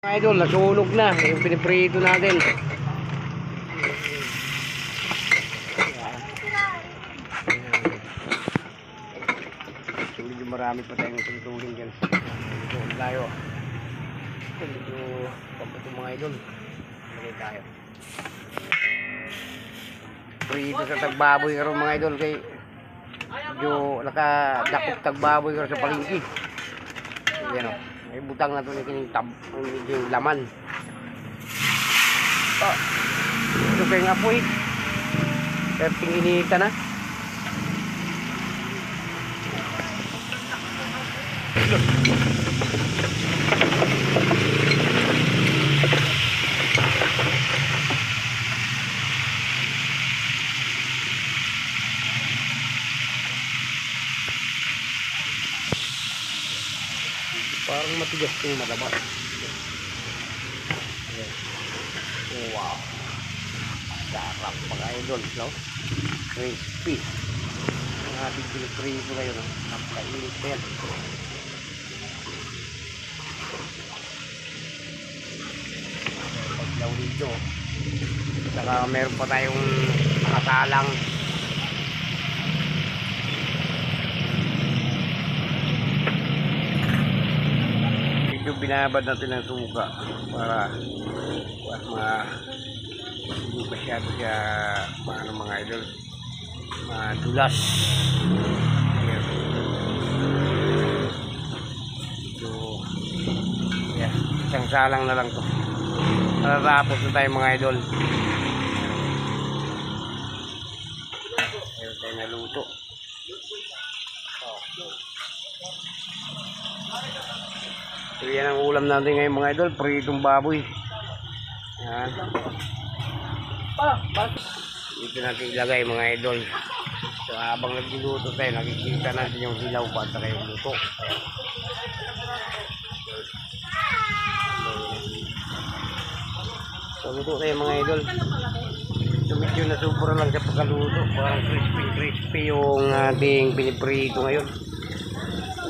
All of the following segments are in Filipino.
Mga idol, nasunog na yung piniprito natin. So, medyo marami pa tayong tutulong dyan. Medyo tayo. Medyo papato mga idol. Magay tayo. Prito sa tagbaboy karon mga idol kay medyo nakadakot tagbaboy karon sa palengke. Yan o. May butang na ito na kining tab, yung laman. Ito kayo nga po eh. Kaya tinginita na. Parang matigas yung malabas. Oh, wow. Sarap mga idol, no? Crispy. Ang ating piniprito ngayon, no? Napakainit na yan. Paglaw dito. Saka meron pa tayong nakasalang. Yung binabad natin ng suka para hindi masyado siya mga idol madulas. So yeah, isang salang na lang to, matatapos na tayo mga idol. Meron tayo naluto. So yan ang ulam natin ngayon mga idol, pritong baboy. Yan. Dito natin ilagay mga idol. So habang nagluluto tayo, nakikita natin yung hilaw pa at saka yung luto. So luto tayo mga idol. So medyo nasubra lang sa pagkaluto, parang crispy yung ating piniprito ngayon.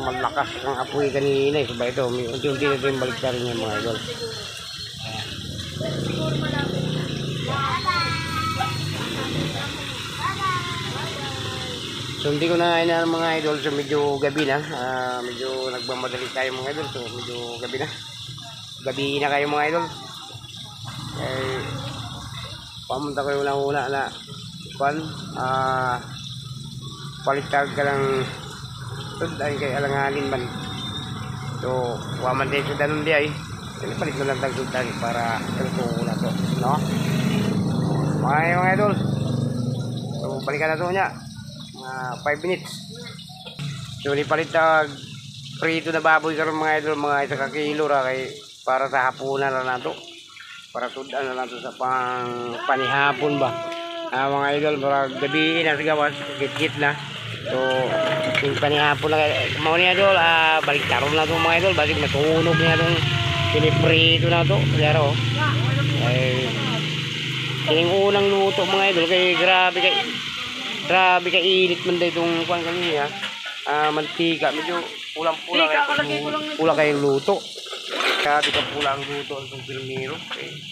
Malakas ang apoy kanina eh. Sabay ito, unti-unti na ito yung balik rin yung mga idol. So hindi ko na inaan mga idol. So medyo gabi na, medyo nagmamadali tayo mga idol. So medyo gabi na. Gabi na kayo mga idol. Pamunta kayo una na palitag ka lang ay kay alanganin man. So waman din sa danon di ay palit na lang tagsudan para ito na to, no? Mga idol, so balikan na to niya 5 minutes. So palit tag prito na baboy karon mga idol, mga 1 kilo ra kay para sa hapunan na nato, para sudan na lang to sa panihapon ba. Mga idol, para gabi na sigawas git-git na. So yung panihapon na mau niya idol, balik taron na itong mga idol, balik matunog niya itong piniprito na ito. Pero yung unang luto mga idol, kay grabe kay init man dahil itong kuwan kanina, mantika, medyo pulang kayong luto. Grabe ka pulang luto itong pirmiro,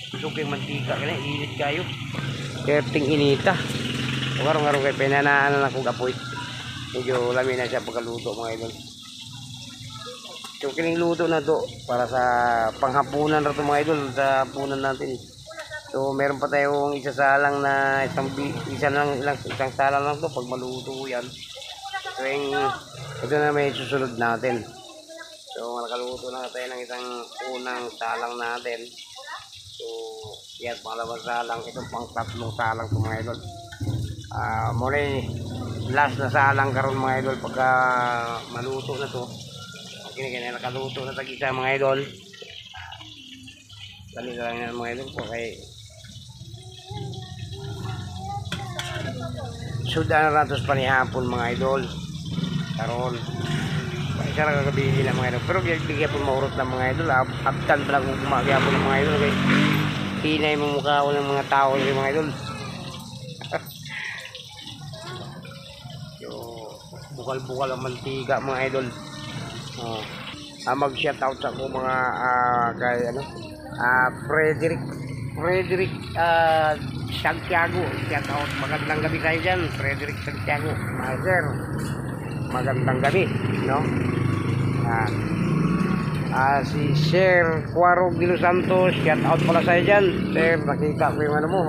gusto kayong mantika kaya init kayo, kaya ting inita. Ngarong kay pinanaan na akong apoy, medyo lamin na siya pagkaluto mga idol. So kining luto na to para sa panghapunan na to mga idol, sa hapunan natin. So meron pa tayong isasalang na isang salang lang to pag maluto yan. So ito na may susunod natin. So nakaluto na tayo ng isang unang salang natin. So yan, pangalawang salang, itong pang tatlong salang to mga idol. Muna last na salang karon mga idol pagka maluto na to. Kaya nakaluto na tag-isa mga idol. Dali lang na mga idol po kay sudan na natos panihapon mga idol karon. Isa lang kagabihin na mga idol, pero bigyan po maurot ng mga idol. Abtan pa lang kung kumagaya po ng mga idol kay hinay mo mukha ko ng mga tao ng mga idol. Bukal-bukal ang mantika mga idol. Mag-shout out sa ako mga kay Frederick Santiago, shout out. Magandang gabi kayo dyan, Frederick Santiago. Sir, magandang gabi, no? Si Sir Cuaro de los Santos, shout out pala sa'yo dyan. Sir, nakita ko yung ano mo,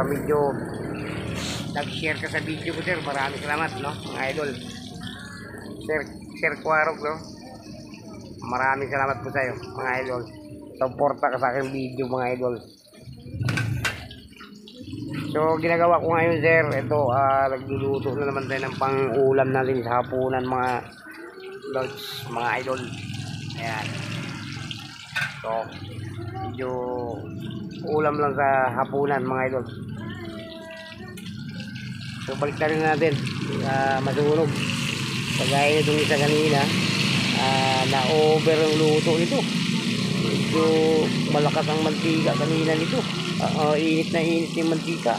medyo nag-share ka sa video ko, sir. Maraming salamat, no, mga idol. Sir Cuaro, no? Maraming salamat po sa'yo, mga idol. Suporta ka sa aking video, mga idol. So, ginagawa ko ngayon, sir, ito, nagluluto na naman tayo ng pang-ulam natin sa hapunan, mga lods, mga idol. Ayan. So, medyo ulam lang sa hapunan, mga idol. So, balik na rin natin, masunog. Pagaya itong isa kanina, na-over ang luto nito. Medyo malakas ang mantika kanina nito. Init na init yung mantika.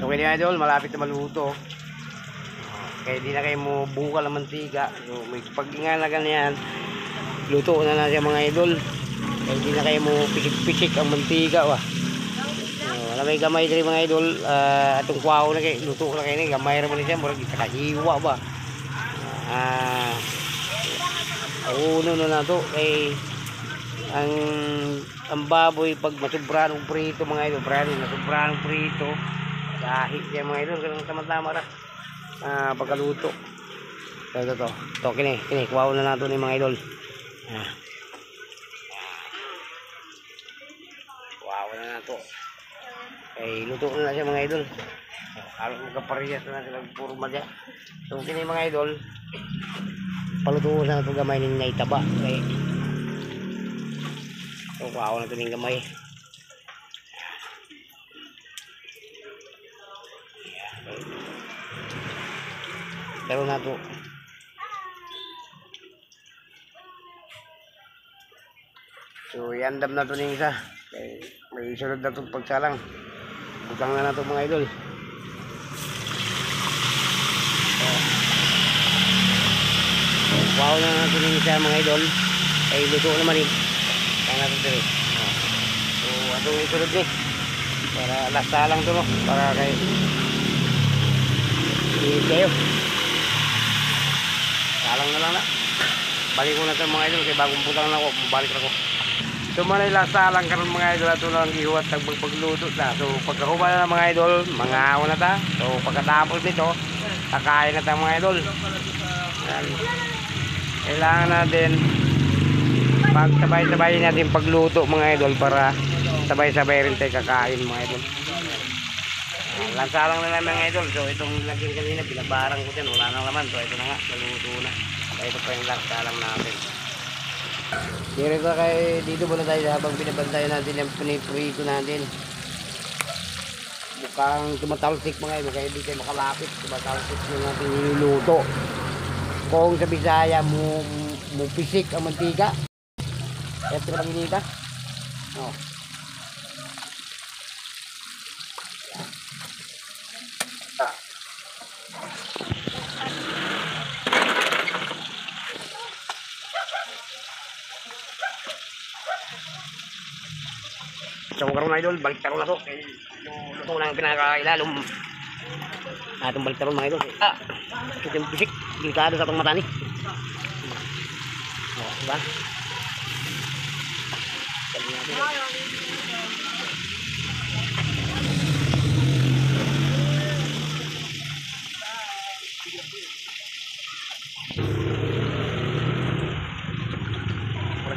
So kaya idol, malapit na maluto. Kaya di na kayo mo bukal ang mantika. So may pag-ingalagan yan, luto na siya, mga idol. Kaya di na kayo mo pisik-pisik ang mantika. Wala may gamay rin, mga idol. Atong kwaw na kayo, luto na kayo, gamay rin mo siya, murag itakahiwa ba. Uno na to kay ang baboy pag masubra ng prito, mga idol, masubra ng prito kahit siya, mga idol, ganun tama-tama ra pagkaluto. Ito kini kwaw na nato ni, mga idol. Kwaw na nato kay luto na siya, mga idol. Kalau magkaparehas na sila purma dyan. So kini, mga idol, palutuon na ito gamay ng naitaba. Okay. So kuhaw na ito ng gamay. Pero na ito. So iandam na ito ng isa. Okay. May isunod na ito pagsalang. Butang na ito, mga idol. Wow na natin yung isa, mga idol. Ay luto naman eh. Kaya natin dito. So atong isunod eh. Para lasta lang ito, no? Para kayo init kayo. Salang na lang na. Balik ko na ito, mga idol. Kaya bagong putang na ako, balik ako. So manay lasta lang karon, mga idol. Ito lang ihuwat pagluto na. So pagkakuha na, mga idol, mga awa na ta. So pagkatapos nito, kakain na tayo, mga idol. Kailangan natin pagsabay-sabay natin pagluto, mga idol, para sabay-sabay rin tayo kakain, mga idol. Lansalang na lang, mga idol. So itong lagyan kanina, binabarang ko dyan, wala nang laman. So ito na nga, naluto na. So ito pa yung lansalang natin. Dito muna tayo habang binabantayan natin yung piniprito natin. Mukhang tumatalsik, mga idol, kaya di tayo makalapit. Tumatalsik yung natin niluluto. Kung sa Bisaya mo pisik ang mantika. Ito na paginita. So karon, idol, balik taron na to. Yung luto ng pinakailalom. Itong balik taron, mga idol. Ito yung pisik. Delikado sa pang mata ni. Diba?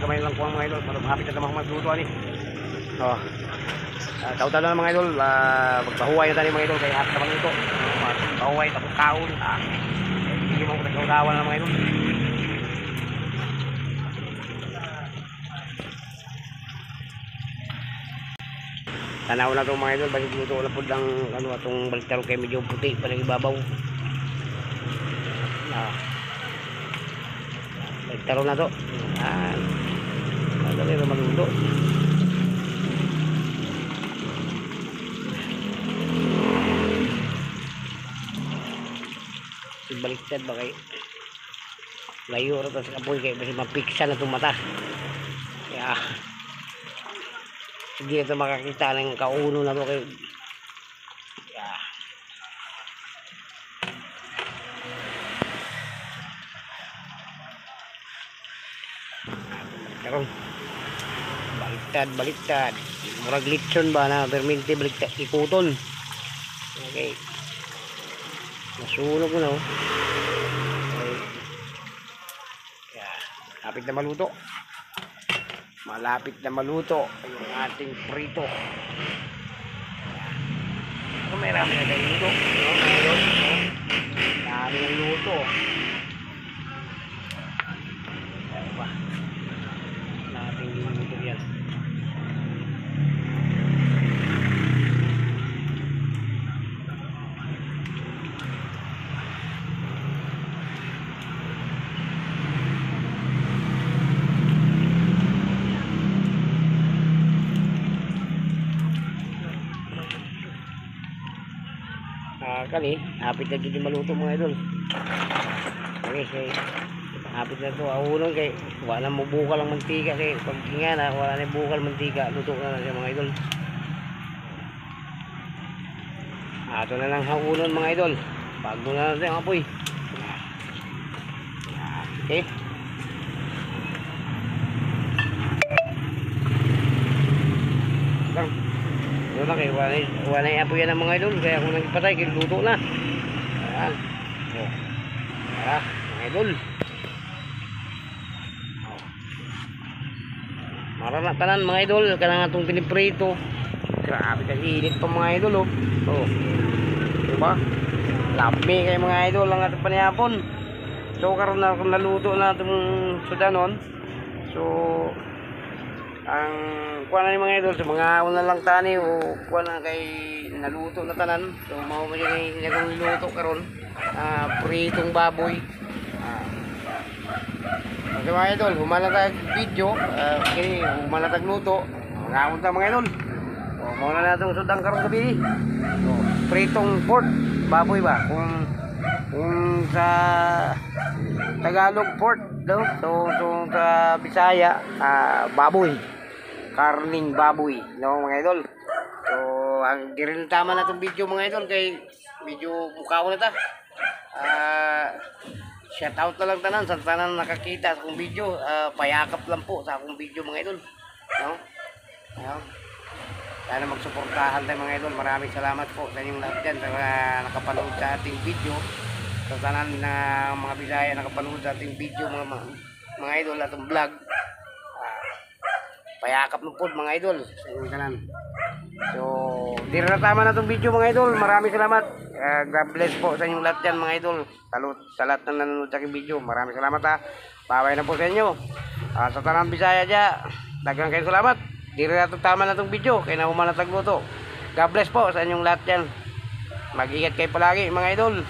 Kamay lang po ang mga idol, malapit na tamang magluto ni. Tautan na, mga idol, magpahuway na tayo, mga idol, kaya hapit naman ito. Magpahuway, tapos kaon. Hindi mo nagkaudawan na, mga idol. Tanaw na ito, mga idol, balik luto na po lang itong baliktaro kay medyo puti pa nag-ibabaw. Baliktaro na ito. Madali na maluto. baliktad ba kay layo rin sa kapoy kaya kasi mapiksa na itong mata. Kaya hindi ito makakita ng kauno na ito kaya karon baliktad murag litson ba na perminti baliktad ikuton. Okay, nasunog na okay. Malapit na maluto yung ating prito. May rami na tayo luto, dami ng luto. Ano ba natin luto yan? Kani, hapit na dito maluto mga idol. Okay, hapit na ito. Ahulong kay wala mo bukal ang mantika kay pag nga na wala na bukal mantika, luto na siya mga idol. Ato na lang haunon mga idol. Bago na natin ang apoy. Okay. Ito na kayo, wala yung apoy yan ng mga idol. Kaya kung nagpatay, kayo luto na. Ayan. O. Tara, mga idol. O. Maranatanan mga idol. Kailangan itong piniprito. Grabe ka init pa mga idol. O. Diba? Lami kayo mga idol ang ating panihapon. So karon na naluto na itong sudanon. So ang kuha na yung mga idol, so mga una lang tani o kuha na kay naluto na tanan. So mao mo yung niluto karon, pritong baboy. Okay mga idol, humalatag video, okay, humalatag luto, mga unta mga idol. So mao na natong sudang karon gabi. So pritong pork baboy ba kung sa Tagalog pork daw, so sa Bisaya baboy, karning baboy, no mga idol. So ang dirin tama na itong video mga idol kay medyo mukha ko na ta. Shout out na lang tanan sa tanan nakakita sa akong video. Payakap lang po sa akong video mga idol, no? Sana magsuportahan tayo mga idol. Maraming salamat po sa inyong lahat dyan sa nakapanood sa ating video. Sa tanan na mga Bisaya nakapanood sa ating video mga idol, atong vlog. Payakap ng pod mga idol sa inyong tanan. So diri na tama na itong video mga idol. Maraming salamat. God bless po sa inyong lahat dyan mga idol. Salud sa lahat na nanonood sa aking video. Maraming salamat ha. Bye-bye na po sa inyo. Sa tanan Bisaya dyan, daghang kayo salamat. Diri na tama na itong video. Kaya na humanatag luto. God bless po sa inyong lahat dyan. Mag-ingat kayo palagi mga idol.